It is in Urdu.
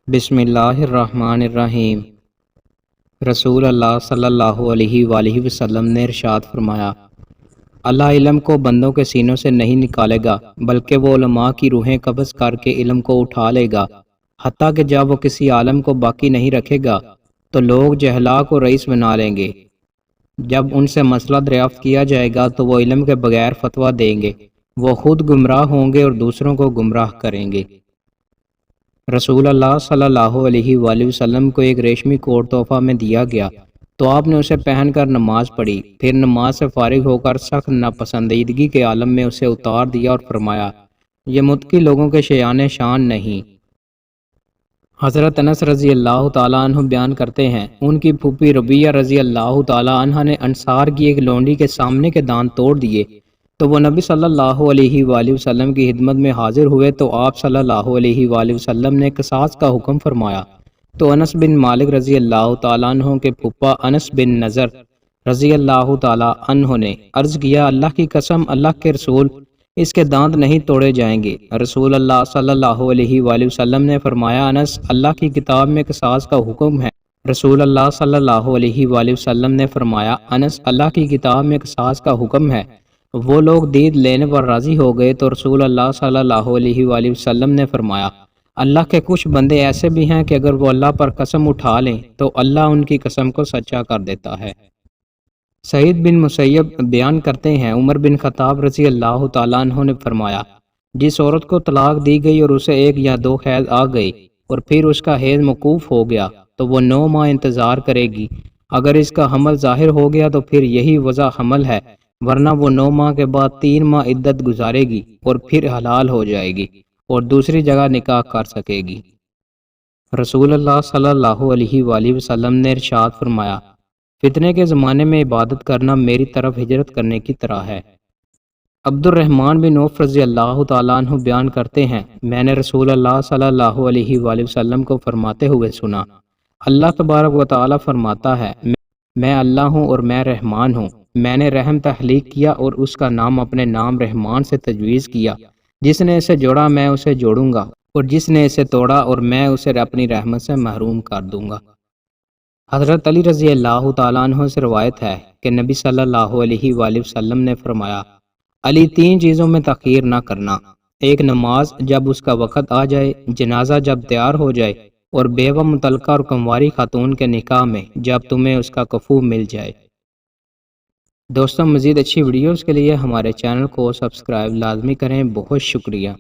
بسم اللہ الرحمن الرحیم۔ رسول اللہ صلی اللہ علیہ وآلہ وسلم نے ارشاد فرمایا، اللہ علم کو بندوں کے سینوں سے نہیں نکالے گا، بلکہ وہ علماء کی روحیں قبض کر کے علم کو اٹھا لے گا، حتیٰ کہ جب وہ کسی عالم کو باقی نہیں رکھے گا تو لوگ جہلا کو رئیس بنا لیں گے۔ جب ان سے مسئلہ دریافت کیا جائے گا تو وہ علم کے بغیر فتویٰ دیں گے، وہ خود گمراہ ہوں گے اور دوسروں کو گمراہ کریں گے۔ رسول اللہ صلی اللہ علیہ وآلہ وسلم کو ایک ریشمی کوٹ تحفہ میں دیا گیا تو آپ نے اسے پہن کر نماز پڑھی، پھر نماز سے فارغ ہو کر سخت ناپسندیدگی کے عالم میں اسے اتار دیا اور فرمایا، یہ متقی لوگوں کے شایان شان نہیں۔ حضرت انس رضی اللہ تعالیٰ عنہ بیان کرتے ہیں، ان کی پھوپھی ربیہ رضی اللہ تعالیٰ عنہ نے انصار کی ایک لونڈی کے سامنے کے دانت توڑ دیے تو وہ نبی صلی اللہ علیہ وآلہ وسلم کی خدمت میں حاضر ہوئے تو آپ صلی اللہ علیہ وآلہ وسلم نے قصاص کا حکم فرمایا تو انس بن مالک رضی اللہ تعالیٰ عنہ کے پھپھا انس بن نضر رضی اللہ تعالیٰ عنہ نے عرض کیا، اللہ کی قسم، اللہ کے رسول، اس کے دانت نہیں توڑے جائیں گے۔ رسول اللہ صلی اللہ علیہ وآلہ وسلم نے فرمایا، انس، اللہ کی کتاب میں قصاص کا حکم ہے۔ رسول اللہ صلی اللہ علیہ وآلہ وسلم نے فرمایا، انس، اللہ کی کتاب میں قصاص کا حکم ہے۔ وہ لوگ دید لینے پر راضی ہو گئے تو رسول اللہ صلی اللہ علیہ وآلہ وسلم نے فرمایا، اللہ کے کچھ بندے ایسے بھی ہیں کہ اگر وہ اللہ پر قسم اٹھا لیں تو اللہ ان کی قسم کو سچا کر دیتا ہے۔ سعید بن مسیب بیان کرتے ہیں، عمر بن خطاب رضی اللہ تعالیٰ عنہ نے فرمایا، جس عورت کو طلاق دی گئی اور اسے 1 یا 2 حیض آ گئی اور پھر اس کا حیض موقوف ہو گیا تو وہ 9 ماہ انتظار کرے گی۔ اگر اس کا حمل ظاہر ہو گیا تو پھر یہی وضع حمل ہے، ورنہ وہ 9 ماہ کے بعد 3 ماہ عدت گزارے گی اور پھر حلال ہو جائے گی اور دوسری جگہ نکاح کر سکے گی۔ رسول اللہ صلی اللہ علیہ وآلہ وسلم نے ارشاد فرمایا، فتنے کے زمانے میں عبادت کرنا میری طرف ہجرت کرنے کی طرح ہے۔ عبد الرحمن بن عوف رضی اللہ تعالیٰ عنہ بیان کرتے ہیں، میں نے رسول اللہ صلی اللہ علیہ وآلہ وسلم کو فرماتے ہوئے سنا، اللہ تبارک و تعالیٰ فرماتا ہے، میں اللہ ہوں اور میں رحمان ہوں، میں نے رحم تخلیق کیا اور اس کا نام اپنے نام رحمان سے تجویز کیا، جس نے اسے جوڑا میں اسے جوڑوں گا اور جس نے اسے توڑا اور میں اسے اپنی رحمت سے محروم کر دوں گا۔ حضرت علی رضی اللہ تعالیٰ عنہ سے روایت ہے کہ نبی صلی اللہ علیہ وآلہ وسلم نے فرمایا، علی 3 چیزوں میں تاخیر نہ کرنا، ایک نماز جب اس کا وقت آ جائے، جنازہ جب تیار ہو جائے، اور بیوہ مطلقہ اور کنواری خاتون کے نکاح میں جب تمہیں اس کا کفو مل جائے۔ دوستوں، مزید اچھی ویڈیوز کے لیے ہمارے چینل کو سبسکرائب لازمی کریں۔ بہت شکریہ۔